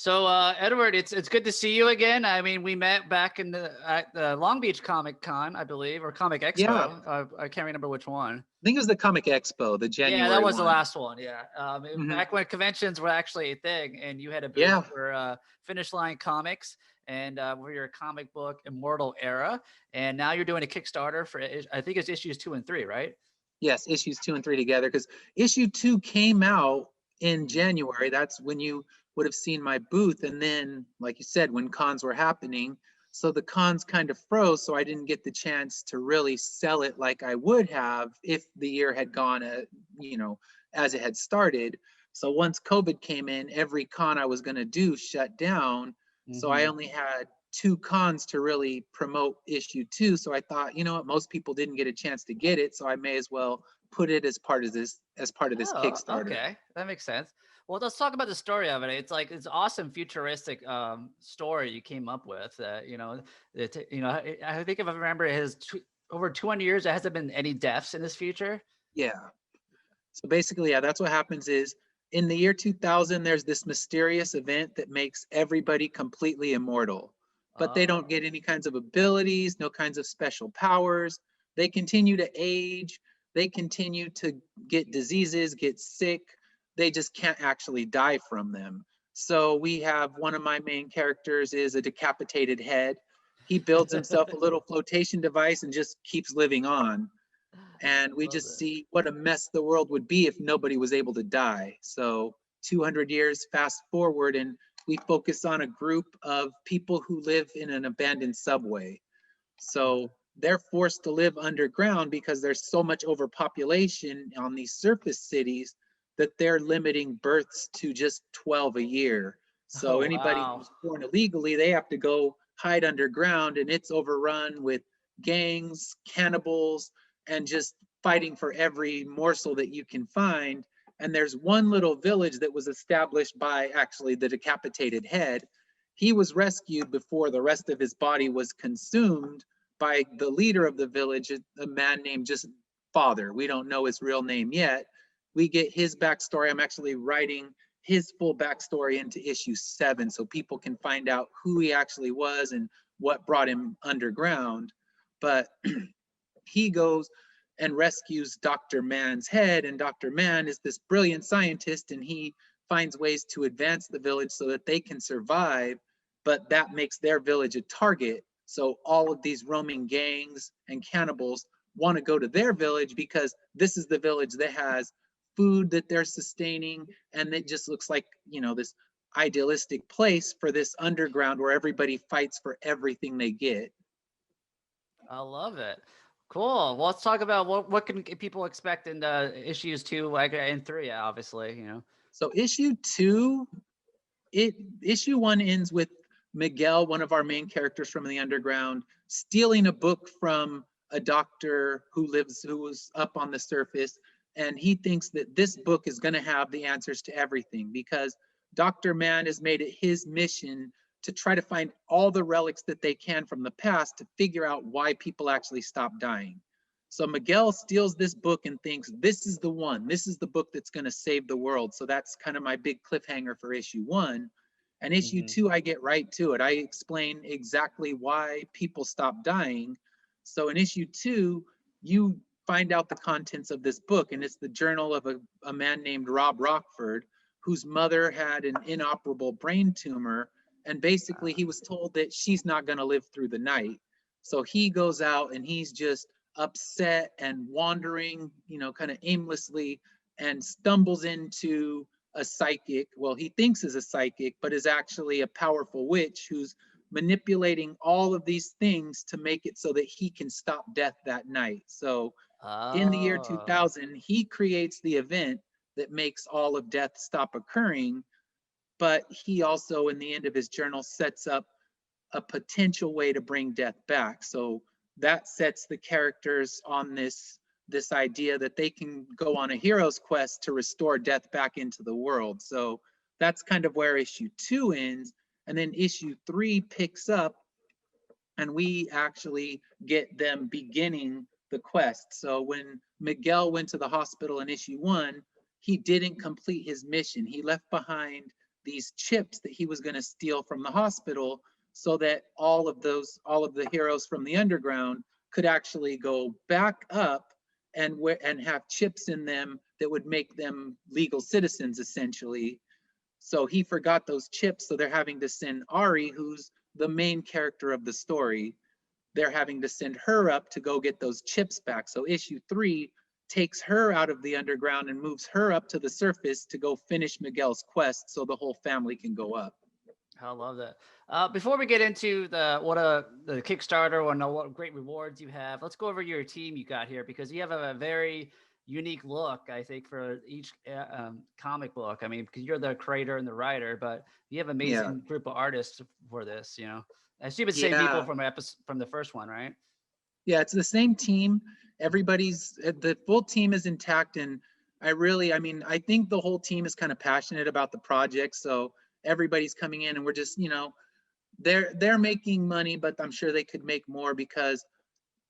So, Edward, it's good to see you again. I mean, we met back at the Long Beach Comic Con, I believe, or Comic Yeah, Expo. I can't remember which one. I think it was the Comic Expo, the Yeah, that January was the one. last one. Yeah, Hmm. back when conventions were actually a thing, and you had a booth Yeah. for Finish Line Comics and for your comic book Immortal Era, and now you're doing a Kickstarter for I think it's issues 2 and 3, right? Yes, issues 2 and 3 together, because issue 2 came out in Mhm. January. That's when you would have seen my booth. And then, like you said, when cons were happening, so the cons kind of froze. So I didn't get the chance to really sell it like I would have if the year had gone, you know, as it had started. So once COVID came in, every con I was going to do shut down. So I Mhm. only had 2 cons to really promote issue 2. So I thought, you know what, most people didn't get a chance to get it, so I may as well put it as part of this Oh, Kickstarter. okay. That makes sense. Well, let's talk about the story of it. It's awesome futuristic story you came up with. I think if I remember, it has over 200 years. There hasn't been any deaths in this future. Yeah. So basically, yeah, that's what happens is in the year 2000, there's this mysterious event that makes everybody completely immortal, but they don't Oh, get any kinds of abilities, no kinds of special powers. They continue to age, they continue to get diseases, get sick. They just can't actually die from them. So we have one of my main characters is a decapitated head. He builds himself a little flotation device and just keeps living on, and I we love just it. see what a mess the world would be if nobody was able to die. So 200 years fast forward, and we focus on a group of people who live in an abandoned subway. Uh, So they're forced to live underground because there's so much overpopulation on these surface cities that they're limiting births to just 12 a year. So oh anybody wow. who's born illegally, they have to go hide underground, and it's overrun with gangs, cannibals, and just fighting for every morsel that you can find. And there's one little village that was established by actually the decapitated head. He was rescued before the rest of his body was consumed by the leader of the village, a man named just Father. We don't know his real name yet. We get his backstory. I'm actually writing his full backstory into issue 7 so people can find out who he actually was and what brought him underground. But he goes and rescues Dr. Mann's head, and Dr. Mann is this brilliant scientist, and he finds ways to advance the village so that they can survive, but that makes their village a target. So all of these roaming gangs and cannibals want to go to their village because this is the village that has food that they're sustaining, and it just looks like, this idealistic place for this underground where everybody fights for everything they get. I love it. Cool. Well, let's talk about what can people expect in issues 2, like, and 3, obviously, you know. So issue 2, issue 1 ends with Miguel, one of our main characters from the underground, stealing a book from a doctor who was up on the surface, and he thinks that this book is going to have the answers to everything because Dr. Mann has made it his mission to try to find all the relics that they can from the past to figure out why people actually stop dying. So Miguel steals this book and thinks this is the one. This is the book that's going to save the world. So that's kind of my big cliffhanger for issue 1. And issue Mhm. 2, I get right to it. I explain exactly why people stop dying. So in issue 2, you find out the contents of this book, and it's the journal of a man named Rob Rockford, whose mother had an inoperable brain tumor. And basically, he was told that she's not going to live through the night. So he goes out and he's just upset and wandering, kind of aimlessly, and stumbles into a psychic. Well, he thinks is a psychic, but is actually a powerful witch who's manipulating all of these things to make it so that he can stop death that night. So in the year Oh. 2000, he creates the event that makes all of death stop occurring. But he also, in the end of his journal, sets up a potential way to bring death back. So that sets the characters on this idea that they can go on a hero's quest to restore death back into the world. So that's kind of where issue 2 ends, and then issue 3 picks up, and we actually get them beginning the quest. So when Miguel went to the hospital in issue 1, he didn't complete his mission. He left behind these chips that he was going to steal from the hospital, so that all of the heroes from the underground could actually go back up and have chips in them that would make them legal citizens, essentially. So he forgot those chips, so they're having to send Ari, who's the main character of the story, they're having to send her up to go get those chips back. So issue 3 takes her out of the underground and moves her up to the surface to go finish Miguel's quest, so the whole family can go up. I love that. Before we get into the Kickstarter or what great rewards you have, let's go over your team you got here, because you have a very unique look, I think, for each comic book. I mean, because you're the creator and the writer, but you have an amazing group of artists for this. You know, I assume it's the same people from the first one, right? Yeah, it's the same team. The full team is intact, and I mean, I think the whole team is kind of passionate about the project. So everybody's coming in, and we're just, they're making money, but I'm sure they could make more, because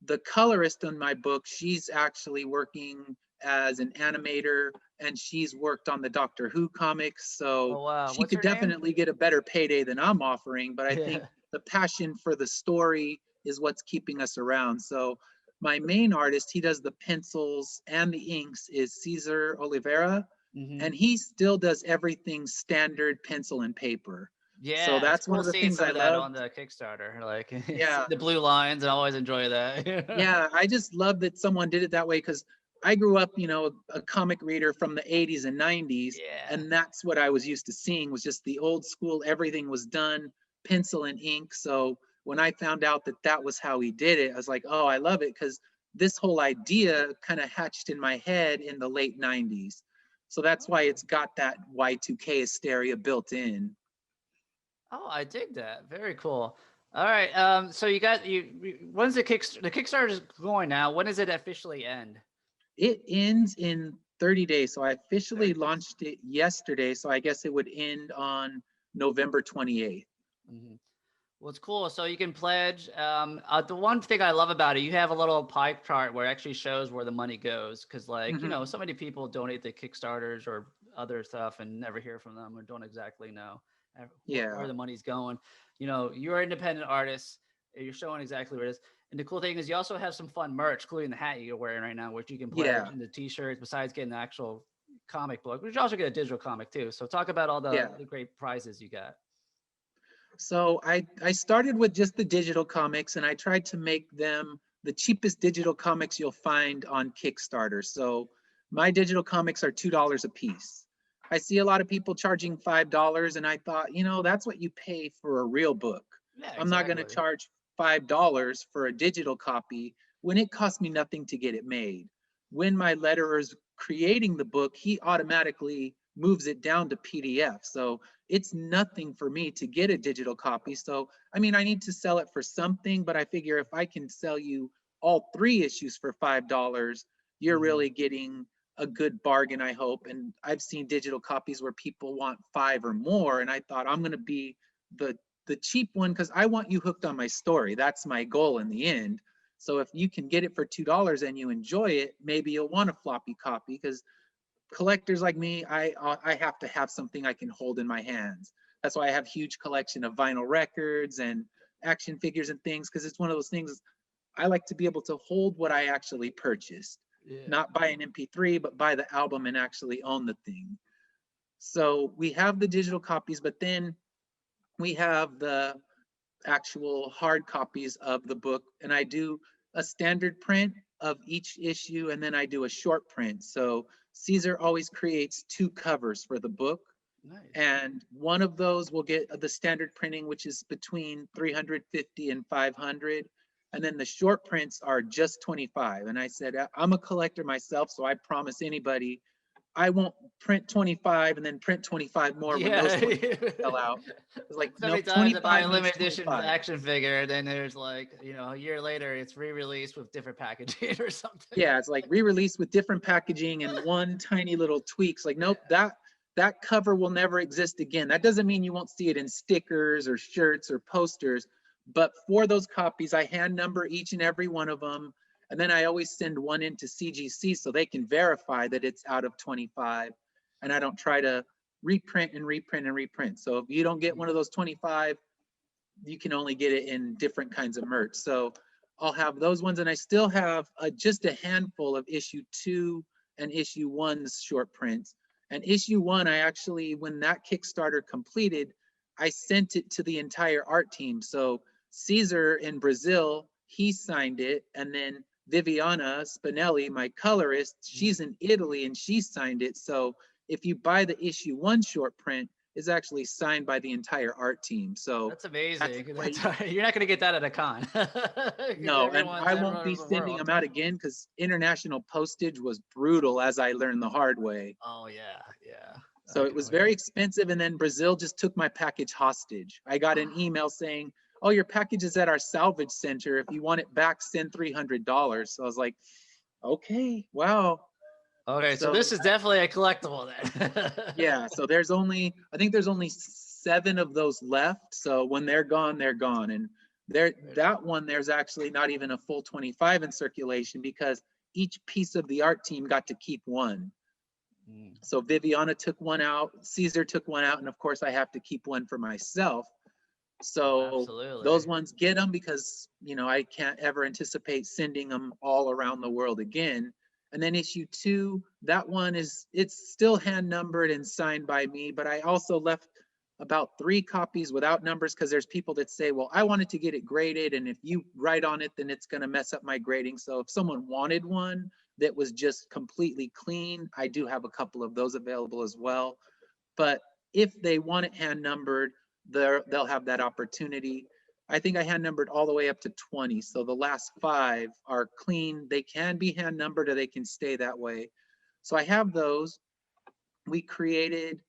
the colorist on my book, she's actually working as an animator, and she's worked on the Doctor Who comics. So she could definitely get a better payday than I'm offering, but I think the passion for the story is what's keeping us around. So my main artist, he does the pencils and the inks, is Cesar Oliveira, and he still does everything standard pencil and paper. Yeah, so that's one of the things I love on the Kickstarter. Like, yeah, the blue lines, I always enjoy that. yeah, I just love that someone did it that way, because I grew up, a comic reader from the 80s and 90s, and that's what I was used to seeing, was just the old school, everything was done pencil and ink. So when I found out that that was how he did it, I was like, oh, I love it, because this whole idea kind of hatched in my head in the late 90s. So that's why it's got that Y2K hysteria built in. Oh, I dig that. Very cool. All right. So when's the Kickstarter is going now? When does it officially end? It ends in 30 days. So I officially launched it yesterday. So I guess it would end on November 28th. Well, it's cool. So you can pledge. The one thing I love about it, you have a little pie chart where it actually shows where the money goes. Because, like, so many people donate to Kickstarters or other stuff and never hear from them, or don't exactly know where the money's going. You're an independent artist. You're showing exactly where it is. And the cool thing is you also have some fun merch, including the hat you're wearing right now, which you can pledge, and the t-shirts, besides getting the actual comic book, which you also get a digital comic too. So talk about all the great prizes you got. So I started with just the digital comics, and I tried to make them the cheapest digital comics you'll find on Kickstarter. So my digital comics are $2 a piece. I see a lot of people charging $5, and I thought, that's what you pay for a real book. Yeah, I'm not going to charge $5 for a digital copy when it cost me nothing to get it made. When my letterer is creating the book, he automatically moves it down to PDF. So it's nothing for me to get a digital copy. So, I mean, I need to sell it for something, but I figure if I can sell you all 3 issues for $5, you're really getting a good bargain, I hope. And I've seen digital copies where people want 5 or more. And I thought, I'm going to be the cheap one, because I want you hooked on my story. That's my goal in the end. So if you can get it for $2 and you enjoy it, maybe you'll want a floppy copy, because collectors like me, I have to have something I can hold in my hands. That's why I have huge collection of vinyl records and action figures and things, because it's one of those things I like to be able to hold what I actually purchased, not buy an MP3, but buy the album and actually own the thing. So we have the digital copies, but then we have the actual hard copies of the book, and I do a standard print of each issue, and then I do a short print. So Caesar always creates 2 covers for the book. Nice. And one of those will get the standard printing, which is between 350 and 500. And then the short prints are just 25. And I said, I'm a collector myself, so I promise anybody I won't print 25 and then print 25 more when those 25 sell out. It's like, so many times I buy a limited edition action figure, then there's like, a year later it's re-released with different packaging or something. Yeah, it's like re-released with different packaging and one tiny little tweaks. Like, nope, that cover will never exist again. That doesn't mean you won't see it in stickers or shirts or posters, but for those copies, I hand number each and every one of them. And then I always send one into CGC so they can verify that it's out of 25. And I don't try to reprint and reprint and reprint. So if you don't get one of those 25, you can only get it in different kinds of merch. So I'll have those ones, and I still have just a handful of issue 2 and issue 1's short prints. And issue 1, I actually, when that Kickstarter completed, I sent it to the entire art team. So Caesar in Brazil, he signed it, and then Viviana Spinelli, my colorist, she's in Italy and she signed it. So if you buy the issue 1 short print, it's actually signed by the entire art team. So that's amazing. that's You're not going to get that at a con. no, and I won't be sending them out again because international postage was brutal, as I learned the hard way. Oh yeah, yeah. So it was very expensive, and then Brazil just took my package hostage. I got an email saying, "Oh, your package is at our salvage center. If you want it back, send $300." So I was like, "Okay, wow." Okay, so this is definitely a collectible then. Yeah, so I think there's only 7 of those left. So when they're gone, they're gone. And that one, there's actually not even a full 25 in circulation because each piece of the art team got to keep one. So Viviana took one out, Caesar took one out, and of course I have to keep one for myself. So those ones get them because, I can't ever anticipate sending them all around the world again. And then issue 2, that one it's still hand numbered and signed by me, but I also left about 3 copies without numbers because there's people that say, well, I wanted to get it graded, and if you write on it, then it's going to mess up my grading. So if someone wanted one that was just completely clean, I do have a couple of those available as well. But if they want it hand numbered, they'll have that opportunity. I think I hand numbered all the way up to 20. So the last 5 are clean. They can be hand numbered or they can stay that way. So I have those. We created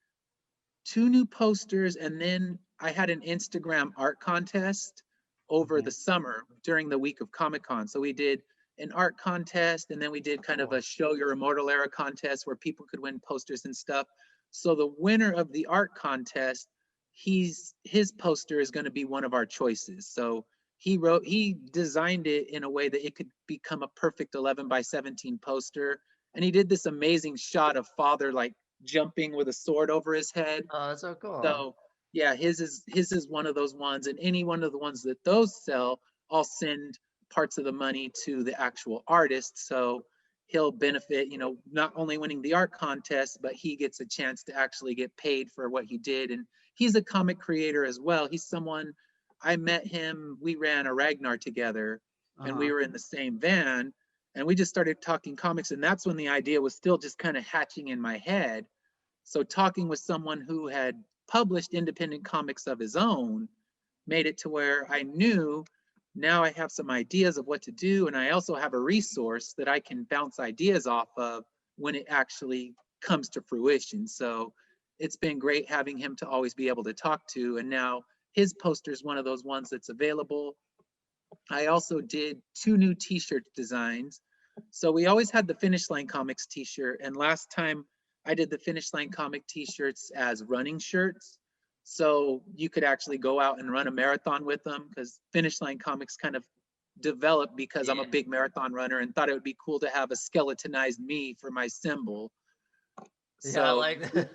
2 new posters, and then I had an Instagram art contest over the summer during the week of Comic-Con. So we did an art contest, and then we did kind of a show your Immortal Era contest where people could win posters and stuff. So the winner of the art contest, his poster is going to be one of our choices. So he designed it in a way that it could become a perfect 11 by 17 poster. And he did this amazing shot of father like jumping with a sword over his head. Oh, that's so cool. So yeah, his is one of those ones, and any one of the ones that those sell, I'll send parts of the money to the actual artist. So he'll benefit, not only winning the art contest, but he gets a chance to actually get paid for what he did. And he's a comic creator as well. He's someone, I met him, we ran a Ragnar together, and we were in the same van, and we just started talking comics. And that's when the idea was still just kind of hatching in my head. So talking with someone who had published independent comics of his own made it to where I knew now I have some ideas of what to do. And I also have a resource that I can bounce ideas off of when it actually comes to fruition. So it's been great having him to always be able to talk to. And now his poster is one of those ones that's available. I also did 2 new t-shirt designs. So we always had the Finish Line Comics t-shirt. And last time I did the Finish Line comic t-shirts as running shirts. So you could actually go out and run a marathon with them, because Finish Line Comics kind of developed because I'm a big marathon runner and thought it would be cool to have a skeletonized me for my symbol. So, yeah, I like that.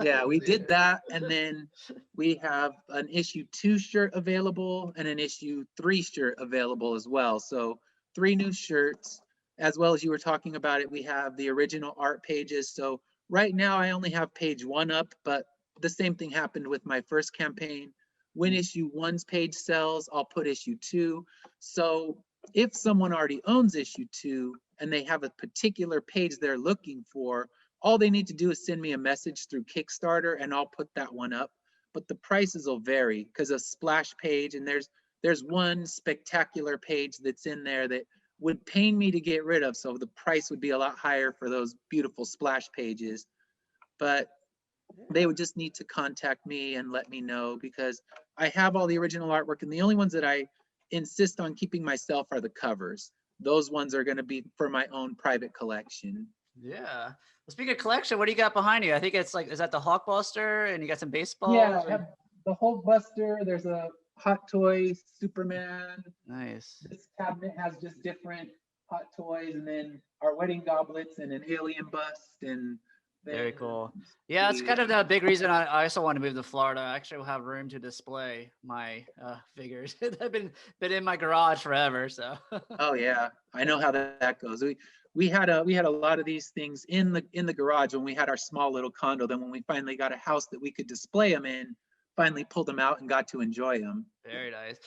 Yeah, we did that. And then we have an issue 2 shirt available and an issue 3 shirt available as well. So 3 new shirts. As well as you were talking about it, we have the original art pages. So right now I only have page 1 up, but the same thing happened with my first campaign. When issue 1's page sells, I'll put issue 2. So if someone already owns issue 2 and they have a particular page they're looking for, all they need to do is send me a message through Kickstarter and I'll put that one up. But the prices will vary because a splash page, and there's one spectacular page that's in there that would pain me to get rid of. So the price would be a lot higher for those beautiful splash pages. But they would just need to contact me and let me know, because I have all the original artwork, and the only ones that I insist on keeping myself are the covers. Those ones are going to be for my own private collection. Yeah. Well, speaking of collection, what do you got behind you? I think it's like, is that the Hulkbuster, and you got some baseballs? Yeah, I have the Hulkbuster. There's a Hot Toys Superman. Nice. This cabinet has just different Hot Toys, and then our wedding goblets and an alien bust and Very cool. Let's Yeah, it's see. kind of the big reason I also want to move to Florida. I actually will have room to display my figures. They've been in my garage forever. So Oh yeah, I know how that goes. We had a lot of these things in the garage when we had our small little condo. Then when we finally got a house that we could display them in, finally pulled them out and got to enjoy them. very nice.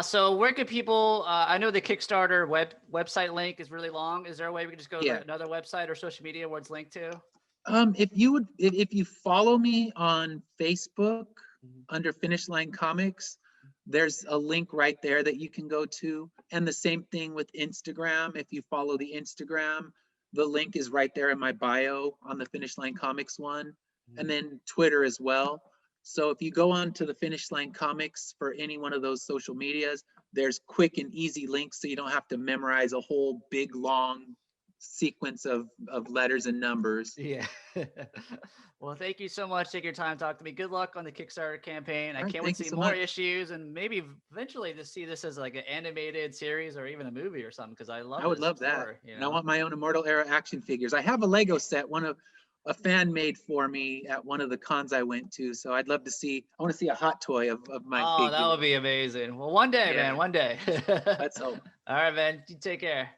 So where can people? I know the Kickstarter website link is really long. Is there a way we can just go Yeah. to another website or social media where it's linked to? If you follow me on Facebook Mhm. under Finish Line Comics, there's a link right there that you can go to. And the same thing with Instagram. If you follow the Instagram, the link is right there in my bio on the Finish Line Comics one, and then Twitter as well. So if you go on to the Finish Line Comics for any one of those social medias, there's quick and easy links so you don't have to memorize a whole big long sequence of letters and numbers. Yeah. Well, thank you so much. Take your time to talk to me. Good luck on the Kickstarter campaign. I All right, can't wait thank to you see so more much. issues and maybe eventually to see this as like an animated series or even a movie or something because I love I would this love that. story. You And I know. want my own Immortal Era action figures. I have a Lego set, one of a fan made for me at one of the cons I went to. So I'd love to see, I want to see a hot toy of my Oh, that figure. would be amazing. Well, one day, man, Yeah, one day. let's hope. All right, man. You take care.